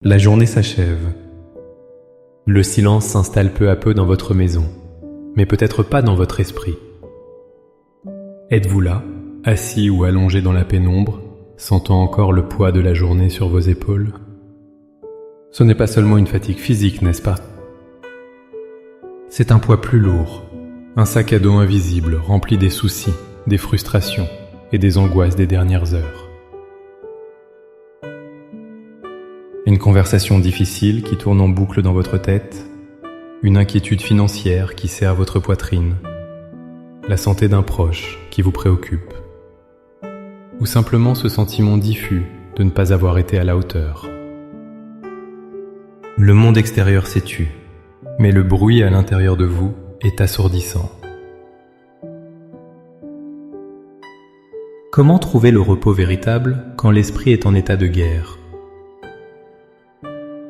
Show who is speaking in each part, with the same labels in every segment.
Speaker 1: La journée s'achève. Le silence s'installe peu à peu dans votre maison, mais peut-être pas dans votre esprit. Êtes-vous là, assis ou allongé dans la pénombre, sentant encore le poids de la journée sur vos épaules? Ce n'est pas seulement une fatigue physique, n'est-ce pas? C'est un poids plus lourd, un sac à dos invisible rempli des soucis, des frustrations et des angoisses des dernières heures. Une conversation difficile qui tourne en boucle dans votre tête, une inquiétude financière qui serre votre poitrine, la santé d'un proche qui vous préoccupe, ou simplement ce sentiment diffus de ne pas avoir été à la hauteur. Le monde extérieur s'est tu, mais le bruit à l'intérieur de vous est assourdissant. Comment trouver le repos véritable quand l'esprit est en état de guerre?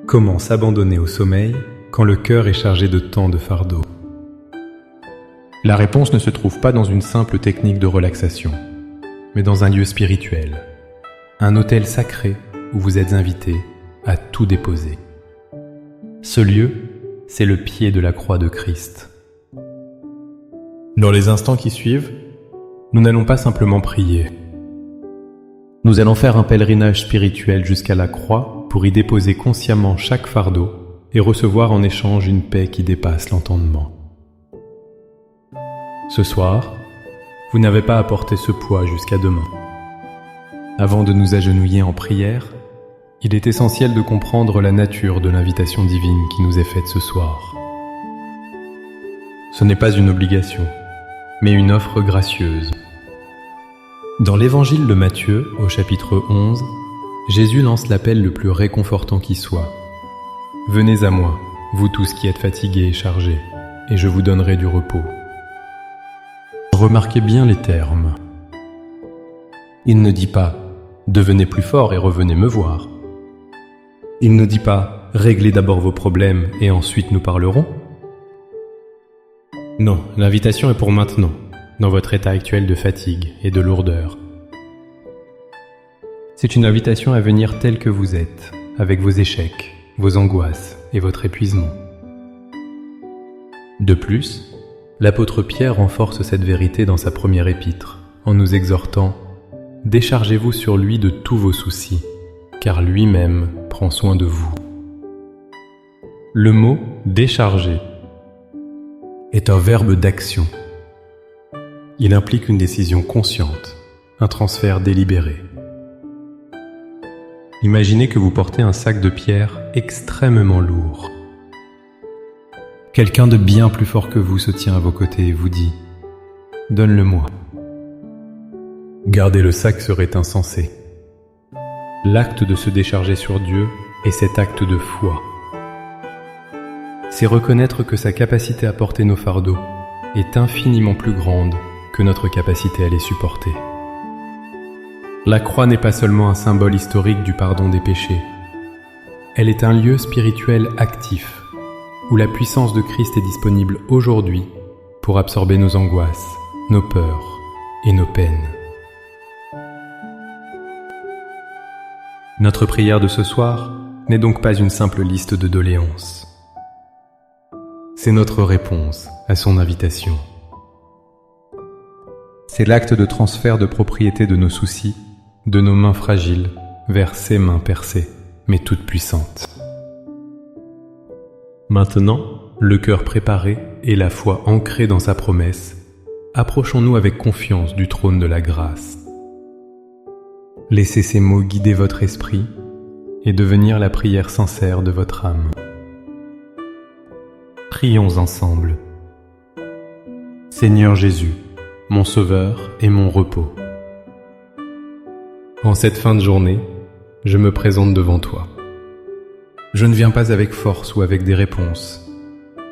Speaker 1: Comment s'abandonner au sommeil quand le cœur est chargé de tant de fardeaux? La réponse ne se trouve pas dans une simple technique de relaxation, mais dans un lieu spirituel, un hôtel sacré où vous êtes invité à tout déposer. Ce lieu, c'est le pied de la croix de Christ. Dans les instants qui suivent, nous n'allons pas simplement prier. Nous allons faire un pèlerinage spirituel jusqu'à la croix pour y déposer consciemment chaque fardeau et recevoir en échange une paix qui dépasse l'entendement. Ce soir, vous n'avez pas à porter ce poids jusqu'à demain. Avant de nous agenouiller en prière, il est essentiel de comprendre la nature de l'invitation divine qui nous est faite ce soir. Ce n'est pas une obligation, mais une offre gracieuse. Dans l'évangile de Matthieu, au chapitre 11, Jésus lance l'appel le plus réconfortant qui soit. « Venez à moi, vous tous qui êtes fatigués et chargés, et je vous donnerai du repos. » Remarquez bien les termes. Il ne dit pas « Devenez plus fort et revenez me voir ». Il ne dit pas « Réglez d'abord vos problèmes et ensuite nous parlerons ». Non, l'invitation est pour maintenant, dans votre état actuel de fatigue et de lourdeur. C'est une invitation à venir tel que vous êtes, avec vos échecs, vos angoisses et votre épuisement. De plus, l'apôtre Pierre renforce cette vérité dans sa première épître, en nous exhortant « Déchargez-vous sur lui de tous vos soucis, car lui-même prend soin de vous. » Le mot « décharger » est un verbe d'action. Il implique une décision consciente, un transfert délibéré. Imaginez que vous portez un sac de pierre extrêmement lourd. Quelqu'un de bien plus fort que vous se tient à vos côtés et vous dit « Donne-le-moi ». Garder le sac serait insensé. L'acte de se décharger sur Dieu est cet acte de foi. C'est reconnaître que sa capacité à porter nos fardeaux est infiniment plus grande que notre capacité à les supporter. La croix n'est pas seulement un symbole historique du pardon des péchés. Elle est un lieu spirituel actif, où la puissance de Christ est disponible aujourd'hui pour absorber nos angoisses, nos peurs et nos peines. Notre prière de ce soir n'est donc pas une simple liste de doléances. C'est notre réponse à son invitation. C'est l'acte de transfert de propriété de nos soucis, de nos mains fragiles, vers ses mains percées, mais toutes puissantes. Maintenant, le cœur préparé et la foi ancrée dans sa promesse, approchons-nous avec confiance du trône de la grâce. Laissez ces mots guider votre esprit et devenir la prière sincère de votre âme. Prions ensemble. Seigneur Jésus, mon Sauveur et mon repos. En cette fin de journée, je me présente devant toi. Je ne viens pas avec force ou avec des réponses,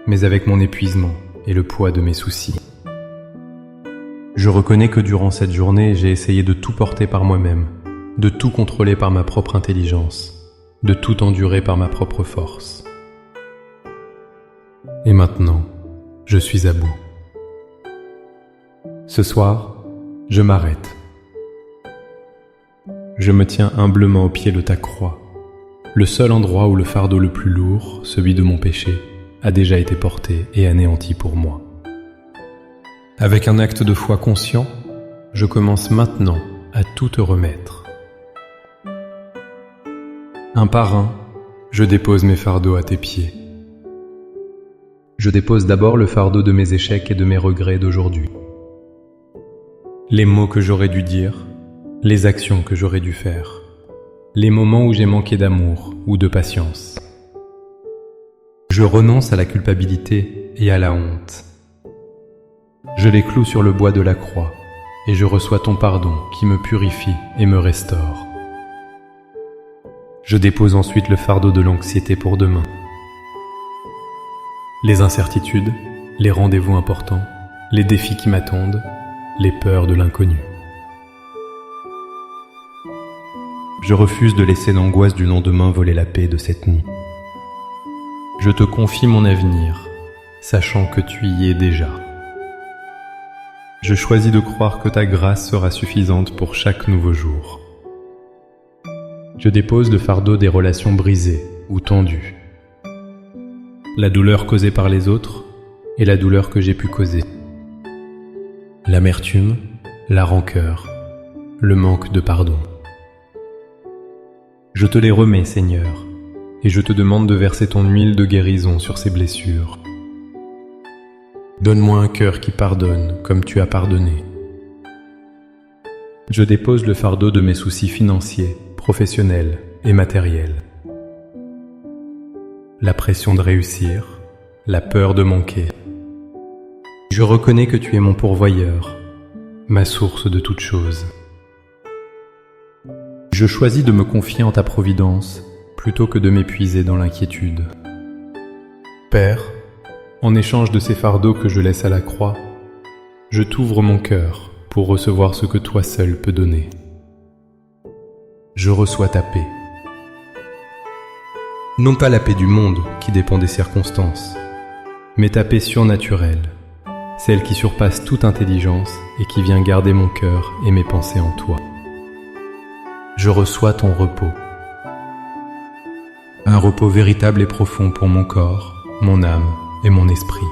Speaker 1: mais avec mon épuisement et le poids de mes soucis. Je reconnais que durant cette journée, j'ai essayé de tout porter par moi-même, de tout contrôler par ma propre intelligence, de tout endurer par ma propre force. Et maintenant, je suis à bout. Ce soir, je m'arrête. Je me tiens humblement au pied de ta croix Le seul endroit où le fardeau le plus lourd, celui de mon péché, a déjà été porté et anéanti pour moi. Avec un acte de foi conscient, je commence maintenant à tout te remettre. Un par un, je dépose mes fardeaux à tes pieds. Je dépose d'abord le fardeau de mes échecs et de mes regrets d'aujourd'hui. Les mots que j'aurais dû dire, les actions que j'aurais dû faire, les moments où j'ai manqué d'amour ou de patience. Je renonce à la culpabilité et à la honte. Je les cloue sur le bois de la croix et je reçois ton pardon qui me purifie et me restaure. Je dépose ensuite le fardeau de l'anxiété pour demain. Les incertitudes, les rendez-vous importants, les défis qui m'attendent, les peurs de l'inconnu. Je refuse de laisser l'angoisse du lendemain voler la paix de cette nuit. Je te confie mon avenir, sachant que tu y es déjà. Je choisis de croire que ta grâce sera suffisante pour chaque nouveau jour. Je dépose le fardeau des relations brisées ou tendues. La douleur causée par les autres et la douleur que j'ai pu causer. L'amertume, la rancœur, le manque de pardon. Je te les remets, Seigneur, et je te demande de verser ton huile de guérison sur ces blessures. Donne-moi un cœur qui pardonne comme tu as pardonné. Je dépose le fardeau de mes soucis financiers, professionnels et matériels. La pression de réussir, la peur de manquer. Je reconnais que tu es mon pourvoyeur, ma source de toutes choses. Je choisis de me confier en ta providence plutôt que de m'épuiser dans l'inquiétude. Père, en échange de ces fardeaux que je laisse à la croix, je t'ouvre mon cœur pour recevoir ce que toi seul peux donner. Je reçois ta paix. Non pas la paix du monde qui dépend des circonstances, mais ta paix surnaturelle, celle qui surpasse toute intelligence et qui vient garder mon cœur et mes pensées en toi. Je reçois ton repos. Un repos véritable et profond pour mon corps, mon âme et mon esprit.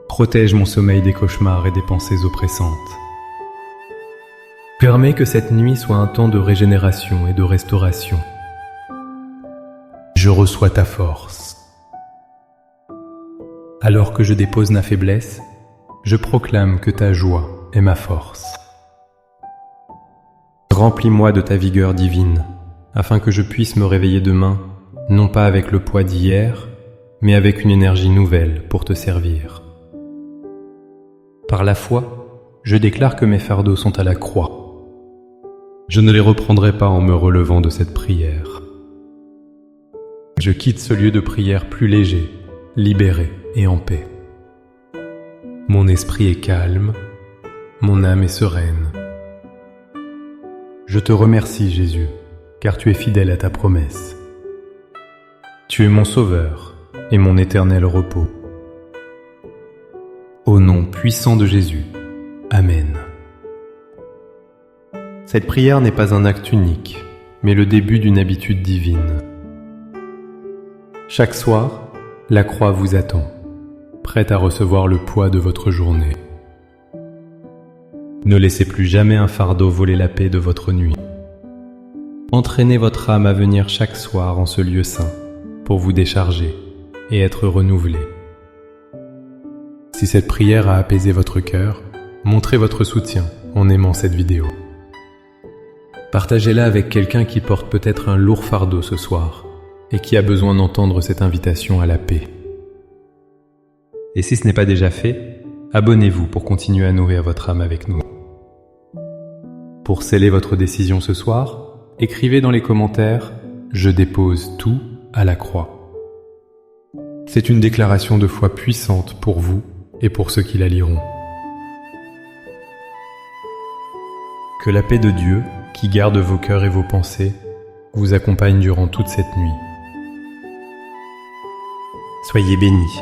Speaker 1: Protège mon sommeil des cauchemars et des pensées oppressantes. Permets que cette nuit soit un temps de régénération et de restauration. Je reçois ta force. Alors que je dépose ma faiblesse, je proclame que ta joie est ma force. Remplis-moi de ta vigueur divine, afin que je puisse me réveiller demain, non pas avec le poids d'hier, mais avec une énergie nouvelle pour te servir. Par la foi, je déclare que mes fardeaux sont à la croix. Je ne les reprendrai pas en me relevant de cette prière. Je quitte ce lieu de prière plus léger, libéré et en paix. Mon esprit est calme, mon âme est sereine. Je te remercie, Jésus, car tu es fidèle à ta promesse. Tu es mon sauveur et mon éternel repos. Au nom puissant de Jésus, Amen. Cette prière n'est pas un acte unique, mais le début d'une habitude divine. Chaque soir, la croix vous attend, prête à recevoir le poids de votre journée. Ne laissez plus jamais un fardeau voler la paix de votre nuit. Entraînez votre âme à venir chaque soir en ce lieu saint pour vous décharger et être renouvelé. Si cette prière a apaisé votre cœur, montrez votre soutien en aimant cette vidéo. Partagez-la avec quelqu'un qui porte peut-être un lourd fardeau ce soir et qui a besoin d'entendre cette invitation à la paix. Et si ce n'est pas déjà fait, abonnez-vous pour continuer à nourrir votre âme avec nous. Pour sceller votre décision ce soir, écrivez dans les commentaires « Je dépose tout à la croix ». C'est une déclaration de foi puissante pour vous et pour ceux qui la liront. Que la paix de Dieu, qui garde vos cœurs et vos pensées, vous accompagne durant toute cette nuit. Soyez bénis.